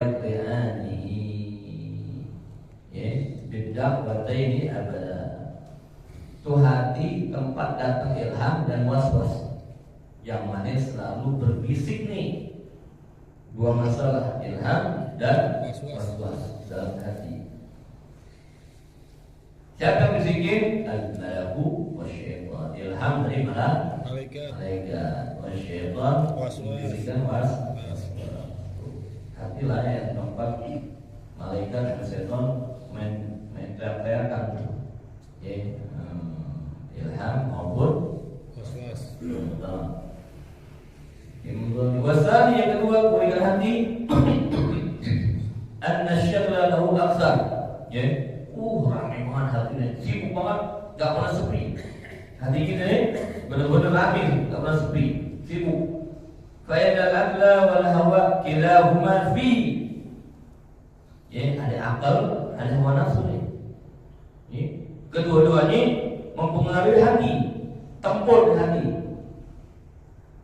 Qiyani ya bidak wataini abada. Itu hati tempat datang ilham dan waswas, yang mana selalu berbisik nih dua masalah, ilham dan waswas dalam hati. Siapa yang bisikin? Al-malaku wasyaitan. Ilham dari malaikat, wasyaitan bisikan waswas. Hati lah yang tempat malaikat dan syaitan main teriak-teriakan ya, ilham maupun waswas. Wasani yang kedua, kurikan hati an-nasyagla lahu aksar ya, ramai banget hatinya, sibuk banget, gak pernah sepi. Hati kita ini benar-benar ramai, gak pernah sepi, sibuk. Fa'idal akla wal hawa kilahuma fi ya, ada akal, ada hawa nafsu nih ya. Kedua-duanya mempengaruhi hati, tempur hati.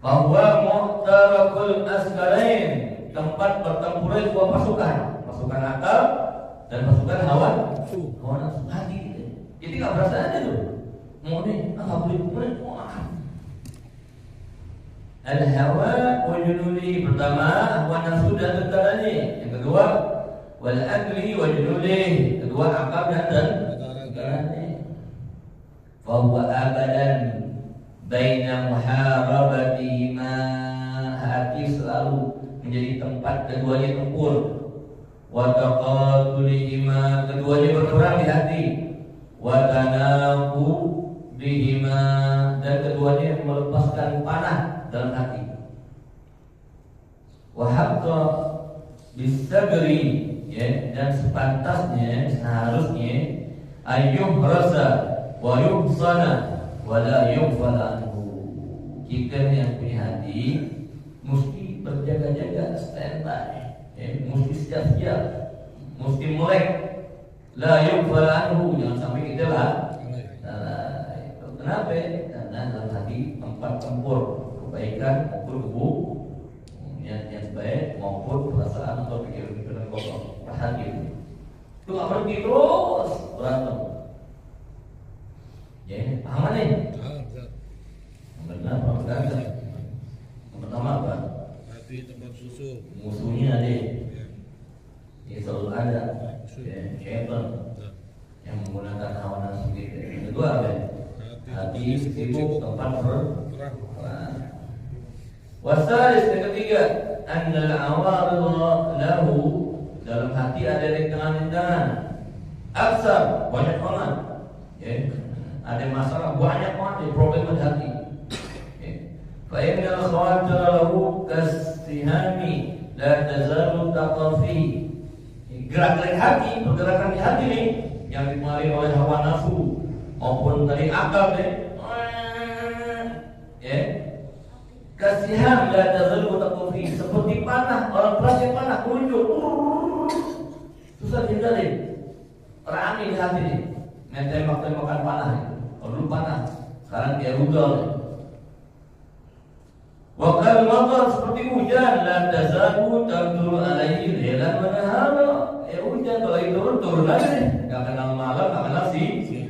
Bahwa mu'tarakul askarain, tempat bertempurnya dua pasukan akal dan pasukan hawa nafsu hati kita. Jadi gak berasa aja tuh, mau nih, gak boleh mau makan. Al-hawa wa junuli, pertama hawa nafsu dan tentaranya. Yang kedua wal akli wa junuli, kedua akal dan tentaranya. Fa huwa abadan baina muharabatihima, hati selalu menjadi tempat keduanya tempur. Wa taqatulihima, keduanya berperang di hati. Wa tanabu bihima, dan keduanya melepaskan panah dalam hati. Wa haqqa bisabri ya, dan sepantasnya seharusnya ayyuh rasa wa yuhsana wa la yughfala anhu. Kita yang punya hati mesti berjaga-jaga, standby ya, mesti siap-siap, mesti melek, la yughfala anhu, jangan sampai kita lah. Kenapa? Karena dalam hati tempat tempur kebaikan maupun niat baik maupun perasaan atau pikiran kotor, hati itu nggak pergi terus berantem. Ya, paham nih? Benar, paham. Yang pertama apa? Hati tempat susu. Musuhnya ada. Ya selalu ada. Ya, syaitan yang menggunakan hawa nafsu kita. Yang kedua apa? Hati sibuk tempat berperang. Wasalis, yang ketiga, annal awaridha lahu, dalam hati ada rintangan-rintangan. Aksar, banyak banget. Ya, ada masalah banyak banget, problem di hati. Ya. Fa innal khawatir lahu kastihami la tazalu taqafi. Gerak-gerik hati, pergerakan di hati nih yang dipengaruhi oleh hawa nafsu maupun dari akal deh, ya, kasiham la tazalu taqafi, seperti panah, orang keras yang panah muncul, susah dihindari, rame di hati nih, main tembak-tembakan panah, kalau dulu panah, sekarang dia rudal. Wakal matar, seperti hujan, la tazalu taqduru alaihi lailan wa nahara, ya hujan kalau itu turun lagi nih, nggak kenal malam, nggak kenal siang,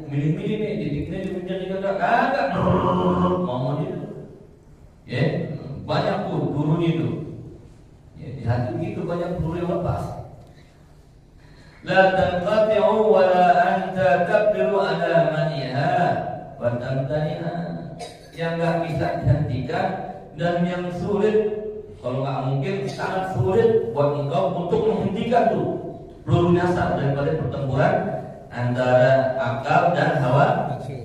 milih-milih nih, titiknya di hujan juga kagak, mau itu, ya banyak tuh turun itu, ya di hati gitu banyak turun yang lepas. La tanqati'u wa la anta taqdiru ala maniha wa tamtaniha, yang nggak bisa dihentikan dan yang sulit, kalau nggak mungkin sangat sulit buat engkau untuk menghentikan tuh peluru nyasar daripada pertempuran antara akal dan hawa nafsu.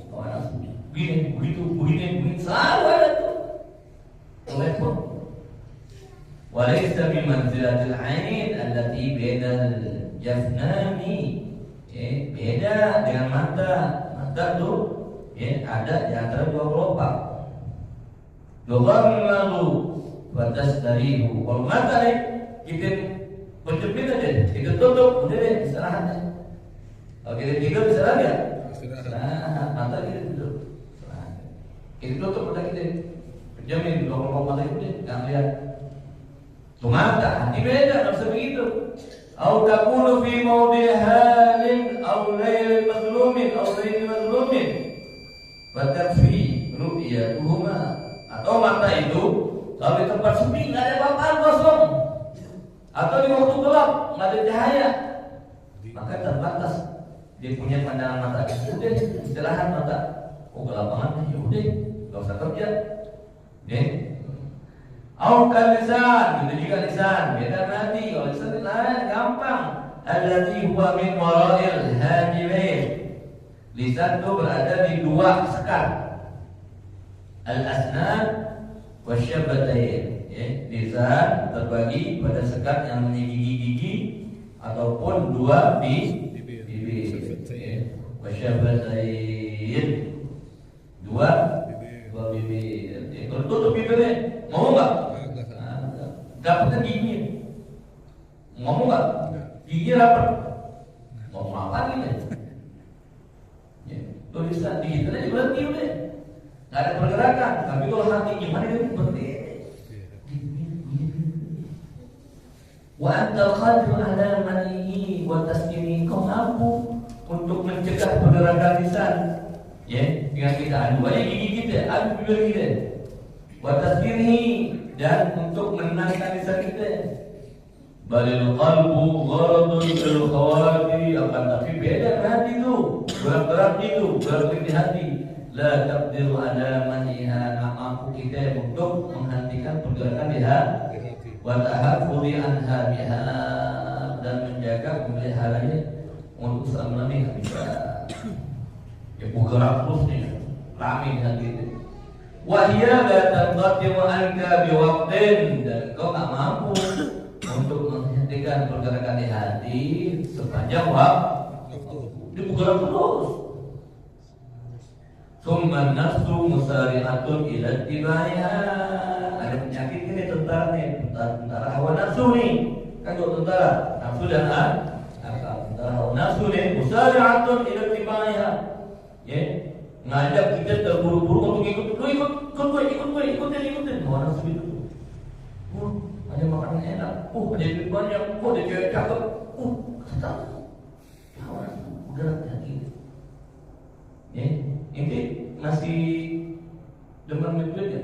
Begini, begini, selalu ada tuh telepon. Walaysa bi manzilatil ain allati bainal jafnani, beda dengan mata tuh ya, ada di antara dua kelopak. Dhammalu batas darihu. Kalau mata nih kita penjepit aja, kita tutup, udah deh istirahat deh. Kalau kita tidur istirahat ya? Istirahat. Mata kita tidur. Istirahat. Kita tutup udah kita. Jamin kalau mata itu deh, jangan lihat. Tumata, hati beda, nggak bisa begitu. Au takunu fi mawdi' halin au lailin mazlumin au lailin mazlumin fatakfi ru'yatuhuma. Atau mata itu kalau di tempat sepi nggak ada apa-apa, kosong, atau di waktu gelap nggak ada cahaya, maka terbatas dia punya pandangan mata. Udah istirahat mata, oh gelap banget, ya udah nggak usah kerja. Au lisan, itu juga lisan, beda nanti. Kalau lisan lain gampang. Allati huwa min wara'il hajibain. Lisan itu berada di dua sekat. Al-asnan wasyabatain. Lisan terbagi pada sekat yang punya gigi-gigi ataupun dua bibir. Wasyabatain. Dua bibir. Kalau tutup bibirnya, mau nggak? Dapatkan gigi, ngomong nggak? Gigi rapat, ngomong apa nih? Tulisan digital aja berhenti udah, nggak ada pergerakan. Tapi kalau hati gimana itu berhenti? Wa antal qadru ala manihi wa taskini, kau mampu untuk mencegah pergerakan lisan, dengan kita adu aja gigi kita, adu bibir kita, wa taskini, dan untuk menenangkan lisan kita. Balil qalbu gharadun bil khawati, akan tapi beda hati itu, berat itu, berat di hati. La taqdiru ala maniha, mampu kita untuk menghentikan pergerakan di hati. Wa tahaffuzi anha biha, dan menjaga pemeliharannya untuk selama-lamanya bisa. Ya bergerak terus nih, rame di hati itu. Wahia la tanqati'u anka biwaqtin, dan kau tak mampu untuk menghentikan pergerakan di hati sepanjang waktu. Dia bergerak terus. Summa nafsu musari'atun ila tibaiha. Ada penyakit ini tentara hawa nafsu nih. Kan kalau tentara nafsu dan akal. Tentara hawa nafsu nih musari'atun ila tibaiha. Ngajak kita terburu-buru untuk ikutin hawa nafsu itu. Ada makanan enak, ada duit banyak, ada cewek cakep, tetap hawa nafsu bergerak di hati. Ini masih demen duit ya?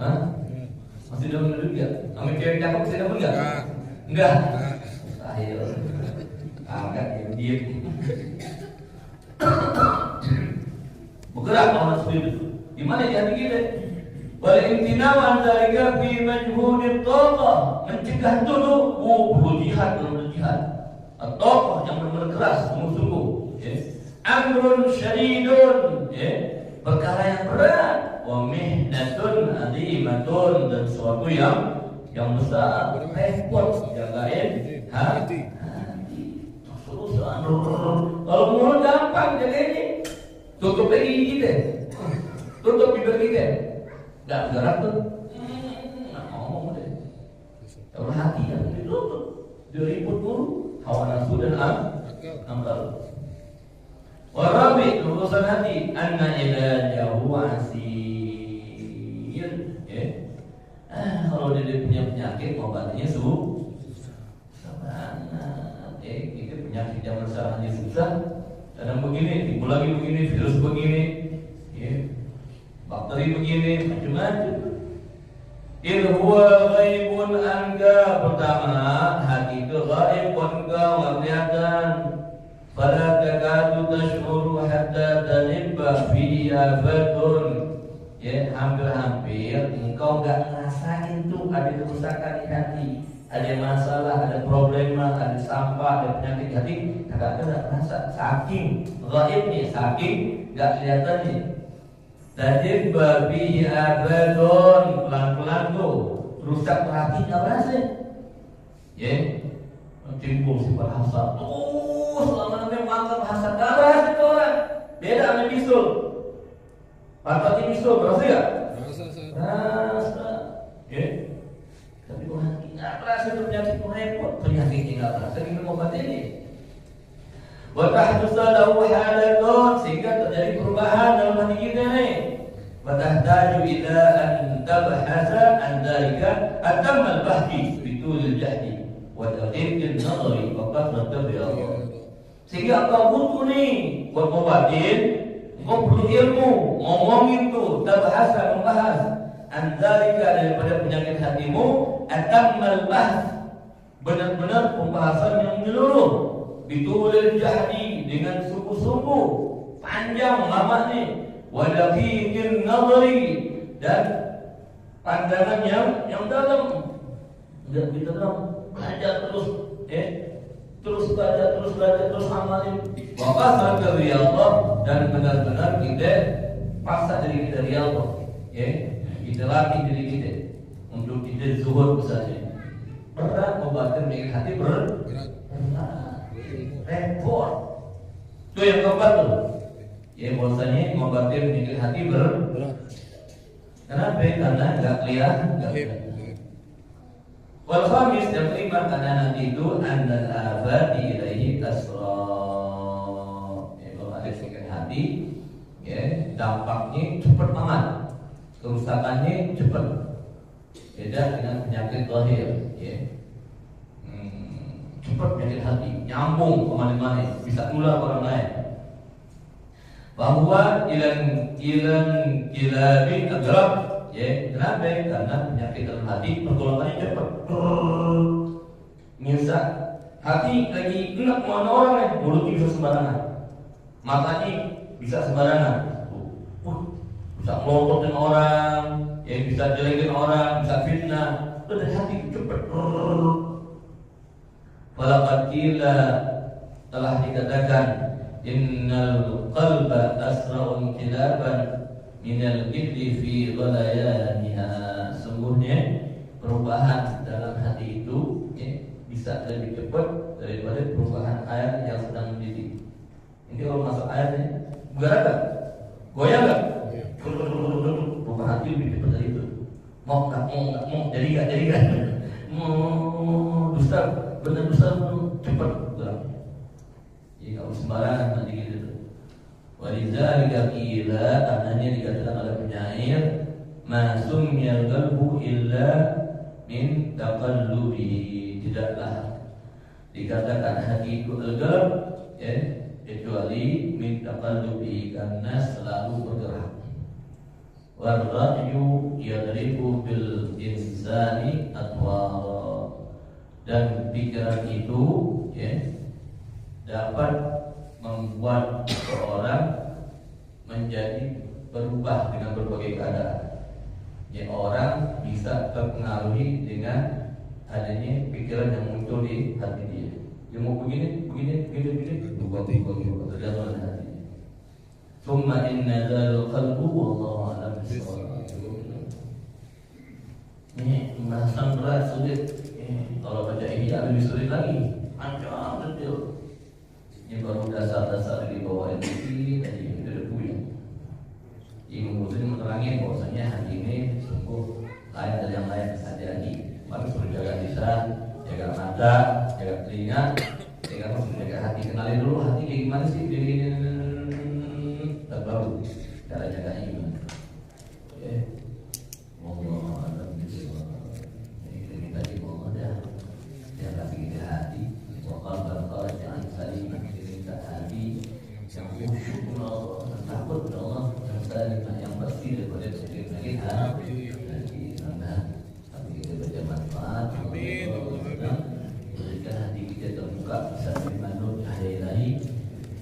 Hah? Masih demen duit ya? Sama cewek cakep masih demen nggak? Enggak. Ayo, angkat dia. Bergerak hawa nafsu itu. Di mana di hati kita? Wal imtina'u an dzalika fi majhudit thaqah, mencegah dulu jihad. At-thaqah yang benar-benar keras, sungguh-sungguh. Amrun syadidun, perkara yang berat. Wa mihnatun azimatun, dan sesuatu yang besar, repot jagain hati. Kalau mulut gampang jagain, tutup lagi gigi deh, tutup bibir kita, nggak bergerak tuh, nggak ngomong deh. Kalau hati yang ditutup, diribut dulu, hawa nafsu dan akal. Warabi, urusan hati, anna ilajahu asir. Kalau dia punya penyakit, obatnya susah banget. Itu penyakit yang masalahnya susah. Kadang begini, timbul lagi begini, virus begini, bakteri begini, macam-macam. In huwa ghaibun anka, pertama hati itu ghaib anka, nggak kelihatan. Fala takadu tash'uru hatta talibba fi afatun. Hampir-hampir engkau nggak ngerasain tuh ada kerusakan di hati, ada masalah, ada problema, ada sampah, ada penyakit di hati, nggak merasa. Saking ghaibnya, saking nggak kelihatan nih. Talibba fi afatun, pelan-pelan tuh rusak hati nggak merasa. Timbul sifat hasad. Selama-lamanya mangkap hasad, nggak merasa itu orang. Beda sama bisul. Patahnya bisul, berasa nggak? Rasa. Tapi kalau hati nggak merasa itu penyakit repot. Penyakitnya nggak merasa, gimana obat ini? Wa tahdusa lahu halatun, sehingga terjadi perubahan dalam hati kita nih. Wa tahtaju ila an tabhasa an dzalika atammal bahdi bitul jahdi wa daqiqin nadari wa kasrat riyadh. Sehingga engkau butuh nih buat ngobatin, engkau perlu ilmu, ngomongin tuh, tabahasa, membahas anzalika daripada penyakit hatimu, atammal bahd, benar-benar pembahasan yang menyeluruh, bitulil jahdi, dengan sungguh-sungguh, panjang lama nih, wa daqiqin nadari, dan pandangan yang dalam. Enggak kita dalam, belajar terus, terus belajar, terus amalin. Maka saat dari Allah, dan benar-benar kita paksa diri kita dari Allah, kita latih diri kita untuk kita zuhud misalnya. Berat membatin dengan hati berat, repot. Itu yang keempat tuh. Bahwasanya membatin dengan hati berat. Kenapa? Karena nggak kelihatan. Wal khamis, yang kelima, karena nanti itu andal abadi ilaihi tasra. Kalau ada sakit hati, dampaknya cepat banget, kerusakannya cepat. Beda dengan penyakit zahir, cepat penyakit hati, nyambung kemana-mana, bisa nular orang lain. Bahwa ilabi agrab. Kenapa? Karena penyakit dalam hati pergolakannya cepat. Misal hati lagi enak sama orang nih, mulutnya bisa sembarangan, matanya bisa sembarangan, bisa melontotin orang, bisa jelekin orang, bisa fitnah. Itu dari hati cepat. Walaqad qila, telah dikatakan, innal qalba asra'u inqilaban minal qidri fi ghalayaniha. Sungguhnya perubahan dalam hati itu bisa lebih cepat daripada perubahan air yang sedang mendidih. Ini kalau masuk airnya bergerak gak? Goyang gak? Perubahan hati lebih cepat dari itu. Mau gak? Jadi gak? Dusta, benar dusta cepat bergerak. Jadi kalau sembarangan nanti gitu. Walidzalika qila, ananya dikatakan oleh penyair, ma sumiyal qalbu illa min taqallubi. Tidaklah dikatakan hati itu al-qalb, kecuali min taqallubi, karena selalu bergerak. Warra'yu yadribu bil insani atwara, dan pikiran itu dapat membuat seorang menjadi berubah dengan berbagai keadaan. Orang bisa terpengaruhi dengan adanya pikiran yang muncul di hati dia. Dia mau begini, berubah tergantung dengan hatinya. Summa inna dzal qalbu wallahu a'lam bissawab. Ini pembahasan berat, sulit. Kalau baca ini lebih sulit lagi. Panjang betul. Ini baru dasar-dasar di bawah ini tadi kita udah punya. Imam Muslim menerangin bahwasanya hati ini sungguh lain dari yang lain bisa jadi. Harus berjaga lisan, jaga mata, jaga telinga, jaga hati. Kenalin dulu hati kayak gimana sih? Dan baru cara jaganya gimana? Allah ada gitu. Ini kita di bawah dah. Yang kasih kita hati. Wakal bakal jangan saling kita hati. Yang khusyuk Allah, takut Allah, yang saling yang pasti daripada kita tapi kita baca manfaat. Berikan hati kita terbuka, bisa menerima nur cahaya ilahi,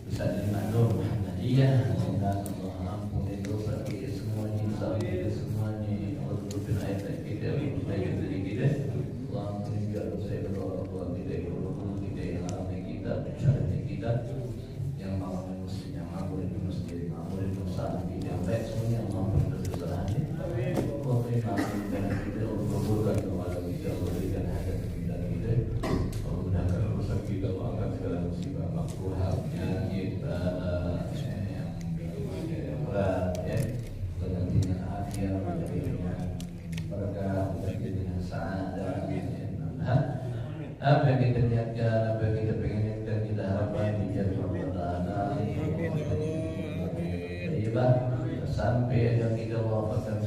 bisa menerima nur Muhammadiyah. Semoga Allah ampuni dosa kita semuanya, dosa kita semuanya. Allah tutupi ayat kita, baik dari kita. Allah ampuni dosa orang tua kita, guru kita, yang alamnya kita, syariatnya kita, yang maafkan muslim, yang maafkan muslim, maafkan dosa kita, yang baik semuanya, yang maafkan dosa-dosanya. Allah terima kasih kita, Allah kabulkan doa kita, Allah berikan hajat kita, Allah mudahkan urusan kita, Allah angkat segala musibah, makruhat kita yang berat, dengan akhir, berkah, dengan sa'adah, apa yang kita niatkan, apa yang kita pengen dan kita harapkan dijadi perbuatan sampai yang kita wafatkan.